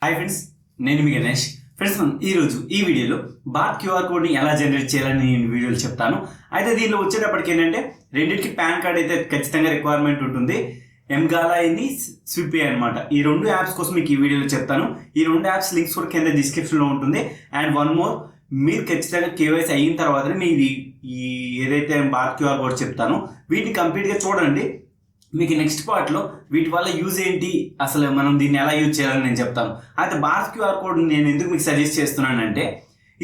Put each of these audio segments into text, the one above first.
Hi friends, నేను మీ Ganesh. Friends, ఈరోజు ఈ వీడియోలో భారత్ క్యూఆర్ కోడ్ని ఎలా జనరేట్ చేయాలని నేను వీడియోలో చెప్తాను. అయితే దీనిలో వచ్చేటప్పటికి ఏంటంటే రెండింటికి పాన్ కార్డ్ అయితే ఖచ్చితంగా రిక్వైర్మెంట్ ఉంటుంది. Galla అని స్విప్ అనమాట. ఈ రెండు యాప్స్ కోసం మీకు ఈ వీడియోలో చెప్తాను. ఈ రెండు యాప్స్ లింక్స్ కూడా కింద డిస్క్రిప్షన్లో ఉంటుంది. అండ్ వన్ మోర్, మీరు ఖచ్చితంగా కేవైసీ అయిన తర్వాతనే మీరు ఈ ఏదైతే భారత్ క్యూఆర్ కోడ్ చెప్తాను వీటిని కంప్లీట్గా చూడండి. మీకు నెక్స్ట్ పార్ట్లో వీటి వల్ల యూజ్ ఏంటి, అసలు మనం దీన్ని ఎలా యూజ్ చేయాలని నేను చెప్తాను. అయితే భారత్ క్యూఆర్ కోడ్ నేను ఎందుకు మీకు సజెస్ట్ చేస్తున్నానంటే,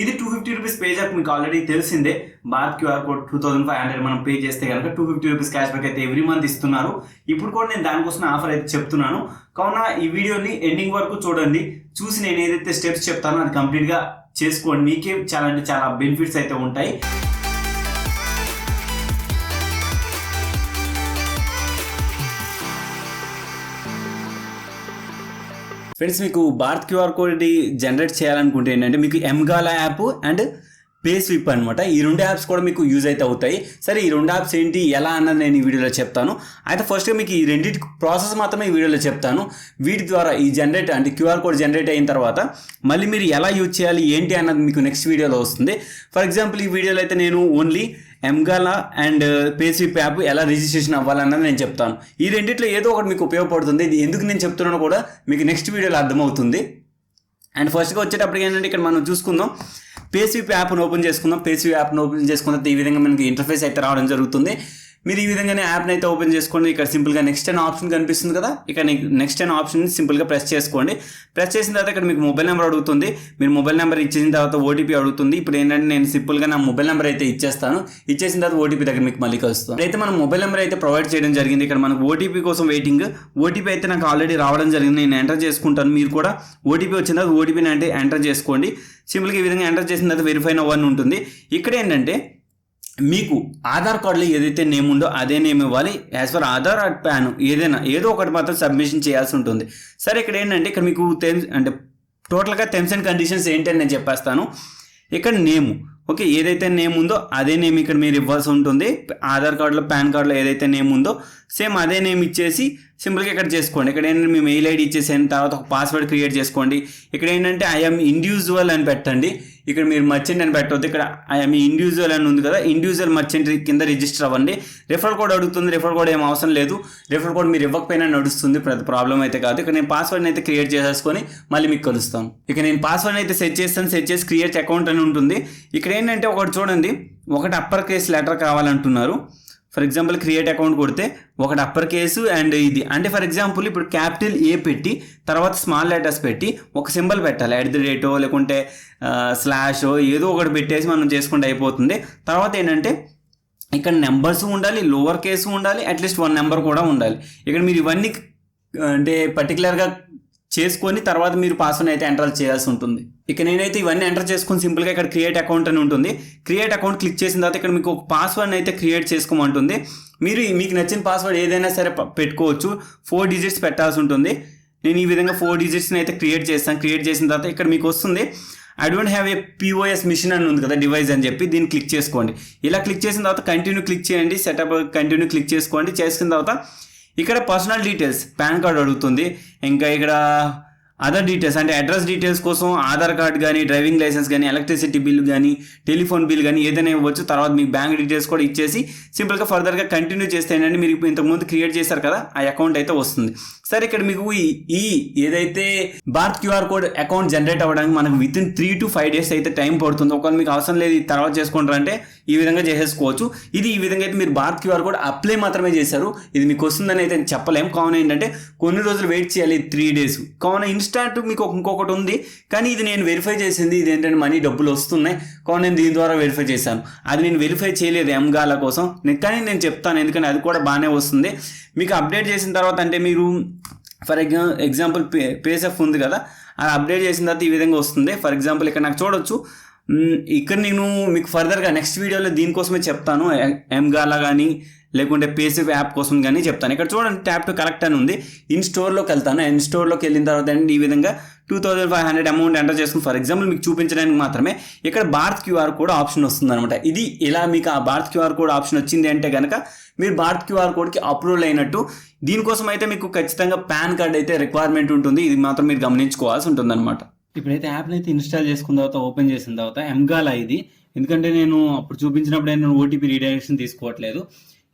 ఇది 250 రూపీస్ పే బ్యాక్ మీకు ఆల్రెడీ తెలిసిందే. భారత్ క్యూఆర్ కోడ్ 2500 మనం పే చేస్తే కనుక 250 రూపీస్ క్యాష్ బ్యాక్ అయితే ఎవ్రీ మంత్ ఇస్తున్నారు. ఇప్పుడు కూడా నేను దానికోసం ఆఫర్ అయితే చెప్తున్నాను. కావున ఈ వీడియోని ఎండింగ్ వరకు చూడండి. చూసి నేను ఏదైతే స్టెప్స్ చెప్తానో అది కంప్లీట్గా చేసుకోండి. మీకే చాలా అంటే చాలా బెనిఫిట్స్ అయితే ఉంటాయి. ఫ్రెండ్స్, మీకు భారత్ క్యూఆర్ కోడ్ జనరేట్ చేయాలనుకుంటే ఏంటంటే మీకు Galla యాప్ అండ్ Payswiff అనమాట. ఈ రెండు యాప్స్ కూడా మీకు యూజ్ అయితే అవుతాయి. సరే, ఈ రెండు యాప్స్ ఏంటి, ఎలా అన్నది నేను ఈ వీడియోలో చెప్తాను. అయితే ఫస్ట్గా మీకు ఈ రెండింటి ప్రాసెస్ మాత్రమే ఈ వీడియోలో చెప్తాను. వీటి ద్వారా ఈ జనరేట్ అంటే క్యూఆర్ కోడ్ జనరేట్ అయిన తర్వాత మళ్ళీ మీరు ఎలా యూజ్ చేయాలి ఏంటి అన్నది మీకు నెక్స్ట్ వీడియోలో వస్తుంది. ఫర్ ఎగ్జాంపుల్, ఈ వీడియోలో అయితే నేను only Galla and Payswiff app ఎలా రిజిస్ట్రేషన్ అవ్వాలన్నది నేను చెప్తాను. ఈ రెండిట్లో ఏదో ఒకటి మీకు ఉపయోగపడుతుంది. ఇది ఎందుకు నేను చెప్తున్నానో కూడా మీకు నెక్స్ట్ వీడియోలో అర్థమవుతుంది. అండ్ ఫస్ట్గా వచ్చేటప్పటికి ఏంటంటే ఇక్కడ మనం చూసుకుందాం. Payswiff యాప్ను ఓపెన్ చేసుకుందాం. Payswiff యాప్ను ఓపెన్ చేసుకున్న ఈ విధంగా మనకి ఇంటర్ఫేస్ అయితే రావడం జరుగుతుంది. మీరు ఈ విధంగానే యాప్ని అయితే ఓపెన్ చేసుకోండి. ఇక్కడ సింపుల్గా నెక్స్ట్ అనే ఆప్షన్ కనిపిస్తుంది కదా, ఇక్కడ నెక్స్ట్ అనే ఆప్షన్ సింపుల్గా ప్రెస్ చేసుకోండి. ప్రెస్ చేసిన తర్వాత ఇక్కడ మీకు మొబైల్ నెంబర్ అడుగుతుంది. మీరు మొబైల్ నెంబర్ ఇచ్చేసిన తర్వాత ఓటీపీ అడుగుతుంది. ఇప్పుడు ఏంటంటే నేను సింపుల్గా నా మొబైల్ నెంబర్ అయితే ఇచ్చేస్తాను. ఇచ్చేసిన తర్వాత ఓటీపీ దగ్గర మీకు మళ్ళీ కలుస్తాను. అయితే మనం మొబైల్ నెంబర్ అయితే ప్రొవైడ్ చేయడం జరిగింది. ఇక్కడ మనకు ఓటీపీ కోసం వెయిటింగ్. ఓటీపీ అయితే నాకు ఆల్రెడీ రావడం జరిగింది. నేను ఎంటర్ చేసుకుంటాను. మీరు కూడా ఓటీపీ వచ్చిన తర్వాత ఓటీపీని అంటే ఎంటర్ చేసుకోండి. సింపుల్గా ఈ విధంగా ఎంటర్ చేసిన తర్వాత వెరిఫై నౌ అని ఉంటుంది. ఇక్కడ ఏంటంటే మీకు ఆధార్ కార్డులో ఏదైతే నేమ్ ఉందో అదే నేమ్ ఇవ్వాలి. As per Aadhaar and pan ఏదో ఒకటి మాత్రం సబ్మిషన్ చేయాల్సి ఉంటుంది. సరే, ఇక్కడ ఏంటంటే ఇక్కడ మీకు అంటే టోటల్గా టర్మ్స్ అండ్ కండిషన్స్ ఏంటి అని నేను చెప్పేస్తాను. ఇక్కడ నేము ఓకే, ఏదైతే నేమ్ ఉందో అదే నేమ్ ఇక్కడ మీరు ఇవ్వాల్సి ఉంటుంది. ఆధార్ కార్డులో పాన్ కార్డులో ఏదైతే నేమ్ ఉందో సేమ్ అదే నేమ్ ఇచ్చేసి సింపుల్గా ఇక్కడ చేసుకోండి. ఇక్కడ ఏంటంటే మీ మెయిల్ ఐడి ఇచ్చేసిన తర్వాత ఒక పాస్వర్డ్ క్రియేట్ చేసుకోండి. ఇక్కడ ఏంటంటే ఐఎమ్ ఇండివిజువల్ అని పెట్టండి. ఇక్కడ మీరు మర్చెంట్ అని పెట్టవద్దు. ఇక్కడ ఐఎమ్ ఇండివిజువల్ అని ఉంది కదా, ఇండివిజువల్ మర్చెంట్ కింద రిజిస్టర్ అవ్వండి. రిఫరల్ కోడ్ అడుగుతుంది. రిఫరల్ కోడ్ ఏం అవసరం లేదు. రిఫరల్ కోడ్ మీరు ఇవ్వకపోయినా నడుస్తుంది, ప్రాబ్లం అయితే కాదు. ఇక్కడ నేను పాస్వర్డ్ని అయితే క్రియేట్ చేసేసుకొని మళ్ళీ మీకు కలుస్తాను. ఇక నేను పాస్వర్డ్ని అయితే సెట్ చేస్తాను. సెట్ చేసి క్రియేట్ అకౌంట్ అని ఉంటుంది. ఇక్కడ ఏంటంటే ఒకటి చూడండి, ఒకటి అప్పర్ కేస్ లెటర్ కావాలంటున్నారు. ఫర్ ఎగ్జాంపుల్ క్రియేట్ అకౌంట్ కొడితే ఒకటి అప్పర్ కేసు అండ్ ఇది అంటే ఫర్ ఎగ్జాంపుల్ ఇప్పుడు క్యాపిటల్ ఏ పెట్టి తర్వాత స్మాల్ లెటర్స్ పెట్టి ఒక సింబల్ పెట్టాలి. @ లేకుంటే స్లాషో ఏదో ఒకటి పెట్టేసి మనం చేసుకుంటే అయిపోతుంది. తర్వాత ఏంటంటే ఇక్కడ నెంబర్స్ ఉండాలి, లోవర్ కేసు ఉండాలి, అట్లీస్ట్ 1 నెంబర్ కూడా ఉండాలి. ఇక్కడ మీరు ఇవన్నీ అంటే పర్టికులర్గా చేసుకొని తర్వాత మీరు పాస్వర్డ్ అయితే ఎంటర్ చేయాల్సి ఉంటుంది. ఇక నేనైతే ఇవన్నీ ఎంటర్ చేసుకొని సింపుల్గా ఇక్కడ క్రియేట్ అకౌంట్ అని ఉంటుంది. క్రియేట్ అకౌంట్ క్లిక్ చేసిన తర్వాత ఇక్కడ మీకు ఒక పాస్వర్డ్ అయితే క్రియేట్ చేసుకోమంటుంది. మీకు నచ్చిన పాస్వర్డ్ ఏదైనా సరే పెట్టుకోవచ్చు. 4 డిజిట్స్ పెట్టాల్సి ఉంటుంది. నేను ఈ విధంగా 4 డిజిట్స్ని అయితే క్రియేట్ చేస్తాను. క్రియేట్ చేసిన తర్వాత ఇక్కడ మీకు వస్తుంది I don't have a POS machine అని ఉంది కదా, డివైస్ అని చెప్పి దీన్ని క్లిక్ చేసుకోండి. ఇలా క్లిక్ చేసిన తర్వాత కంటిన్యూ క్లిక్ చేయండి. సెటప్ కంటిన్యూ క్లిక్ చేసుకోండి. చేసిన తర్వాత ఇక్కడ పర్సనల్ డీటెయిల్స్ పాన్ కార్డ్ అడుగుతుంది. ఇంకా ఇక్కడ అదర్ డీటెయిల్స్ అంటే అడ్రస్ డీటెయిల్స్ కోసం ఆధార్ కార్డ్ కానీ, డ్రైవింగ్ లైసెన్స్ కానీ, ఎలక్ట్రిసిటీ బిల్ కానీ, టెలిఫోన్ బిల్ కానీ ఏదైనా ఇవ్వచ్చు. తర్వాత మీకు బ్యాంక్ డీటెయిల్స్ కూడా ఇచ్చేసి సింపుల్గా ఫర్దర్గా కంటిన్యూ చేస్తే ఏంటంటే మీరు ఇంతకుముందు క్రియేట్ చేశారు కదా ఆ అకౌంట్ అయితే వస్తుంది. సరే, ఇక్కడ మీకు ఈ ఏదైతే Bharat QR code account generate అవ్వడానికి మనకు విత్ ఇన్ 3 to 5 days అయితే టైం పడుతుంది. ఒకవేళ మీకు అవసరం లేదు ఈ తర్వాత చేసుకుంటారంటే ఈ విధంగా చేసేసుకోవచ్చు. ఈ విధంగా అయితే మీరు భారత్ క్యూఆర్ కోడ్ అప్లై మాత్రమే చేశారు. ఇది మీకు వస్తుందని అయితే చెప్పలేము. కావున ఏంటంటే కొన్ని రోజులు వెయిట్ చేయాలి, 3 days. కావున ఇన్స్టాంట్ మీకు ఇంకొకటి ఉంది, కానీ ఇది నేను వెరిఫై చేసింది. ఇది ఏంటంటే మనీ డబ్బులు వస్తున్నాయి. కావున నేను దీని ద్వారా వెరిఫై చేశాను. అది నేను వెరిఫై చేయలేదు Galla కోసం, కానీ నేను చెప్తాను ఎందుకంటే అది కూడా బాగానే వస్తుంది. మీకు అప్డేట్ చేసిన తర్వాత అంటే మీరు ఫర్ ఎగ్జాంపుల్ Payswiff ఉంది కదా, అది అప్డేట్ చేసిన తర్వాత ఈ విధంగా వస్తుంది. ఫర్ ఎగ్జాంపుల్ ఇక్కడ నాకు చూడొచ్చు ఇక్కడ నేను మీకు ఫర్దర్గా నెక్స్ట్ వీడియోలో దీనికోసమే చెప్తాను, ఎంగాలా కానీ లేకుంటే పేసివ్ యాప్ కోసం కానీ చెప్తాను. ఇక్కడ చూడండి ట్యాప్ టు కలెక్ట్ అని ఉంది. ఇన్ స్టోర్లోకి వెళ్తాను. ఇన్ స్టోర్లోకి వెళ్ళిన తర్వాత ఈ విధంగా 2500 అమౌంట్ ఎంటర్ చేసుకుని ఫర్ ఎగ్జాంపుల్ మీకు చూపించడానికి మాత్రమే ఇక్కడ భారత్ క్యూఆర్ కోడ్ ఆప్షన్ వస్తుంది అనమాట. ఇది ఇలా మీకు ఆ భారత్ క్యూఆర్ కోడ్ ఆప్షన్ వచ్చింది అంటే కనుక మీరు భారత్ క్యూఆర్ కోడ్కి అప్రూవల్ అయినట్టు. దీనికోసం అయితే మీకు ఖచ్చితంగా పాన్ కార్డ్ అయితే రిక్వైర్మెంట్ ఉంటుంది. ఇది మాత్రం మీరు గమనించుకోవాల్సి ఉంటుంది అనమాట. ఇప్పుడైతే యాప్ని అయితే ఇన్స్టాల్ చేసుకున్న తర్వాత ఓపెన్ చేసిన తర్వాత ఎంగాలా ఇది, ఎందుకంటే నేను అప్పుడు చూపించినప్పుడు నేను ఓటీపీ రీడైరెక్షన్ తీసుకోవట్లేదు.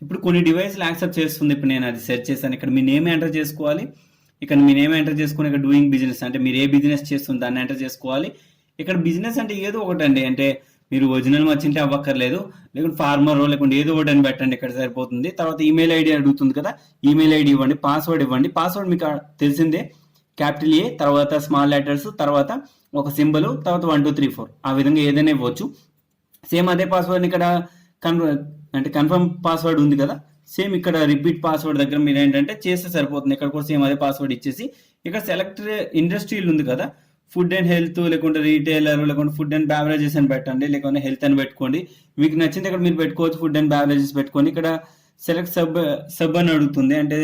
ఇప్పుడు కొన్ని డివైస్లు యాక్సెప్ట్ చేస్తుంది. ఇప్పుడు నేను అది సెర్చ్ చేశాను. ఇక్కడ మీ నేమ్ ఎంటర్ చేసుకోవాలి. ఇక్కడ మీ నేమ్ ఎంటర్ చేసుకుని ఇక్కడ డూయింగ్ బిజినెస్ అంటే మీరు ఏ బిజినెస్ చేస్తుంది దాన్ని ఎంటర్ చేసుకోవాలి. ఇక్కడ బిజినెస్ అంటే ఏదో ఒకటండి, అంటే మీరు ఒరిజినల్ మర్చెంట్ అవ్వక్కర్లేదు, లేకుంటే ఫార్మర్ లేకుంటే ఏదో ఒకటి అని పెట్టండి, ఇక్కడ సరిపోతుంది. తర్వాత ఈమెయిల్ ఐడి అడుగుతుంది కదా, ఈమెయిల్ ఐడి ఇవ్వండి, పాస్వర్డ్ ఇవ్వండి. పాస్వర్డ్ మీకు తెలిసిందే, క్యాపిటల్ ఏ తర్వాత స్మాల్ లెటర్స్ తర్వాత ఒక సింబల్ తర్వాత 1 2 3 4 ఆ విధంగా ఏదైనా ఇవ్వచ్చు. సేమ్ అదే పాస్వర్డ్ ఇక్కడ కన్ఫర్మ్ పాస్వర్డ్ ఉంది కదా, సేమ్ ఇక్కడ రిపీట్ పాస్వర్డ్ దగ్గర మీరు ఏంటంటే చేస్తే సరిపోతుంది. ఇక్కడ కూడా సేమ్ అదే పాస్వర్డ్ ఇచ్చేసి ఇక్కడ సెలెక్ట్ ఇండస్ట్రీలు ఉంది కదా, ఫుడ్ అండ్ హెల్త్ లేకుంటే రీటైలర్ లేకుంటే ఫుడ్ అండ్ బ్యావరేజెస్ అని పెట్టండి, లేకుంటే హెల్త్ అని పెట్టుకోండి. మీకు నచ్చింది ఇక్కడ మీరు పెట్టుకోవచ్చు, ఫుడ్ అండ్ బ్యావరేజెస్ పెట్టుకోండి. ఇక్కడ సెలెక్ట్ సబ్ అని అడుగుతుంది, అంటే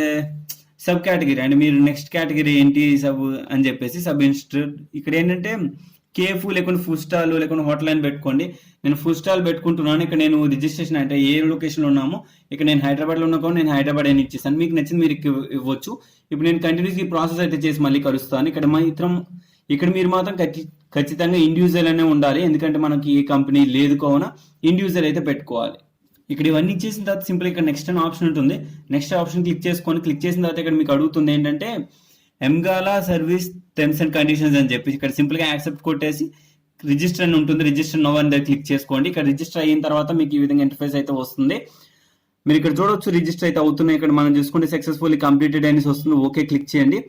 సబ్ కేటగిరీ అంటే మీరు నెక్స్ట్ కేటగిరీ ఏంటి సబ్ అని చెప్పేసి సబ్ ఇన్స్టిట్యూట్. ఇక్కడ ఏంటంటే కేఫ్ లేకుంటే ఫుడ్ స్టాల్ లేకుంటే హోటల్ అని పెట్టుకోండి. నేను ఫుడ్ స్టాల్ పెట్టుకుంటున్నాను. ఇక్కడ నేను రిజిస్ట్రేషన్ అంటే ఏ లొకేషన్లో ఉన్నామో ఇక్కడ నేను హైదరాబాద్లో ఉన్నా కూడా నేను హైదరాబాద్ అని ఇచ్చేసాను. మీకు నచ్చింది మీరు ఇవ్వచ్చు. ఇప్పుడు నేను కంటిన్యూస్ ఈ ప్రాసెస్ అయితే చేసి మళ్ళీ కలుస్తాను. ఇక్కడ మీరు మాత్రం ఖచ్చితంగా ఇండివిజువల్ అనే ఉండాలి, ఎందుకంటే మనకి ఏ కంపెనీ లేదు కావున ఇండివిజువల్ అయితే పెట్టుకోవాలి. ఇక్కడ ఇవన్నీ ఇచ్చేసిన తర్వాత సింపుల్ ఇక్కడ నెక్స్ట్ అనే ఆప్షన్ ఉంటుంది. నెక్స్ట్ ఆప్షన్ క్లిక్ చేసిన తర్వాత ఇక్కడ మీకు అడుగుతుంది ఏంటంటే ఎంగాలా సర్వీస్ టర్మ్స్ అండ్ కండిషన్స్ అని చెప్పి ఇక్కడ సింపుల్గా యాక్సెప్ట్ కొట్టేసి రిజిస్టర్ అని ఉంటుంది, రిజిస్టర్ నో అని క్లిక్ చేసుకోండి. ఇక్కడ రిజిస్టర్ అయిన తర్వాత మీకు ఈ విధంగా ఇంటర్ఫేస్ అయితే వస్తుంది. మీరు ఇక్కడ చూడవచ్చు రిజిస్టర్ అయితే అవుతున్నాయి. ఇక్కడ మనం చూసుకుంటే సక్సెస్ఫుల్లీ కంప్లీటెడ్ అనేసి వస్తుంది. ఓకే క్లిక్ చేయండి.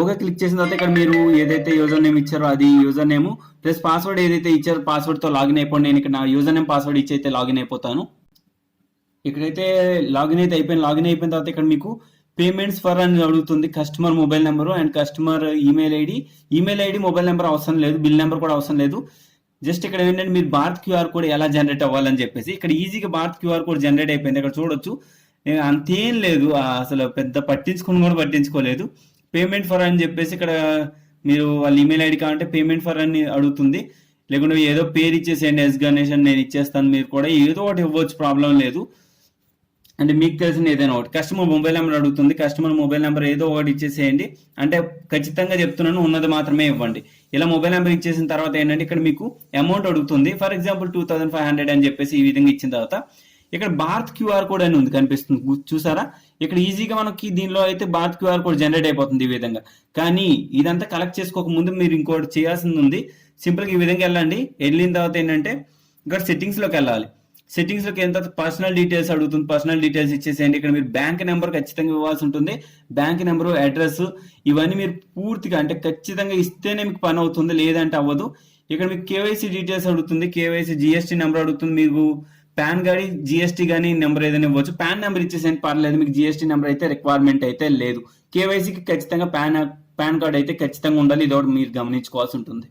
ఓకే క్లిక్ చేసిన తర్వాత ఇక్కడ మీరు ఏదైతే యూజర్ నేమ్ ఇచ్చారో అది యూజర్ నేమ్ ప్లస్ పాస్వర్డ్ ఏదైతే ఇచ్చారో పాస్వర్డ్తో లాగిన్ అయిపోండి. నేను ఇక్కడ నా యూజర్ నేమ్ పాస్వర్డ్ ఇచ్చి అయితే లాగిన్ అయిపోతాను. ఇక్కడైతే లాగిన్ అయిపోయిన తర్వాత ఇక్కడ మీకు పేమెంట్స్ ఫర్ అని అడుగుతుంది. Customer mobile number and customer email ID mobile number అవసరం లేదు, బిల్ నెంబర్ కూడా అవసరం లేదు. జస్ట్ ఇక్కడ ఏంటంటే మీరు భారత్ క్యూఆర్ కోడ్ ఎలా జనరేట్ అవ్వాలని చెప్పేసి ఇక్కడ ఈజీగా భారత్ క్యూఆర్ కోడ్ జనరేట్ అయిపోయింది. ఇక్కడ చూడొచ్చు అంతేం లేదు, అసలు పెద్ద పట్టించుకోలేదు. పేమెంట్ ఫర్ అని చెప్పేసి ఇక్కడ మీరు వాళ్ళ ఈమెయిల్ ఐడి కావాలంటే పేమెంట్ ఫర్ అని అడుగుతుంది, లేకుంటే ఏదో పేరు ఇచ్చేసేయండి, ఎస్ గణేష్ అని నేను ఇచ్చేస్తాను. మీరు కూడా ఏదో ఒకటి ఇవ్వచ్చు, ప్రాబ్లం లేదు. అంటే మీకు తెలిసిన ఏదైనా ఒకటి. కస్టమర్ మొబైల్ నెంబర్ అడుగుతుంది, కస్టమర్ మొబైల్ నెంబర్ ఏదో ఒకటి ఇచ్చేసేయండి. అంటే ఖచ్చితంగా చెప్తున్నాను ఉన్నది మాత్రమే ఇవ్వండి. ఇలా మొబైల్ నెంబర్ ఇచ్చేసిన తర్వాత ఏంటంటే ఇక్కడ మీకు అమౌంట్ అడుగుతుంది. ఫర్ ఎగ్జాంపుల్ 2500 అని చెప్పేసి ఈ విధంగా ఇచ్చిన తర్వాత ఇక్కడ భారత్ క్యూఆర్ కోడ్ అని ఉంది కనిపిస్తుంది, చూసారా? ఇక్కడ ఈజీగా మనకి దీనిలో అయితే భారత్ క్యూఆర్ కోడ్ జనరేట్ అయిపోతుంది ఈ విధంగా. కానీ ఇదంతా కలెక్ట్ చేసుకోక ముందు మీరు ఇంకోటి చేయాల్సింది ఉంది. సింపుల్గా ఈ విధంగా వెళ్ళండి. వెళ్ళిన తర్వాత ఏంటంటే ఇక్కడ సెట్టింగ్స్లోకి వెళ్ళాలి. సెట్టింగ్స్లోకి వెళ్ళిన తర్వాత పర్సనల్ డీటెయిల్స్ అడుగుతుంది, పర్సనల్ డీటెయిల్స్ ఇచ్చేసేయండి. ఇక్కడ మీరు బ్యాంక్ నెంబర్ ఖచ్చితంగా ఇవ్వాల్సి ఉంటుంది. బ్యాంక్ నెంబరు, అడ్రస్ ఇవన్నీ మీరు పూర్తిగా అంటే ఖచ్చితంగా ఇస్తేనే మీకు పని అవుతుంది, లేదంటే అవ్వదు. ఇక్కడ మీకు కేవైసీ డీటెయిల్స్ అడుగుతుంది, కేవైసీ జిఎస్టీ నెంబర్ అడుగుతుంది. మీకు పాన్ కానీ జిఎస్టీ కానీ నెంబర్ ఏదైనా ఇవ్వచ్చు. పాన్ నెంబర్ ఇచ్చేసేయండి పర్లేదు, మీకు జిఎస్టీ నెంబర్ అయితే రిక్వైర్మెంట్ అయితే లేదు. కేవైసీకి ఖచ్చితంగా పాన్ కార్డ్ అయితే ఖచ్చితంగా ఉండాలి. ఇది ఒకటి మీరు గమనించుకోవాల్సి ఉంటుంది.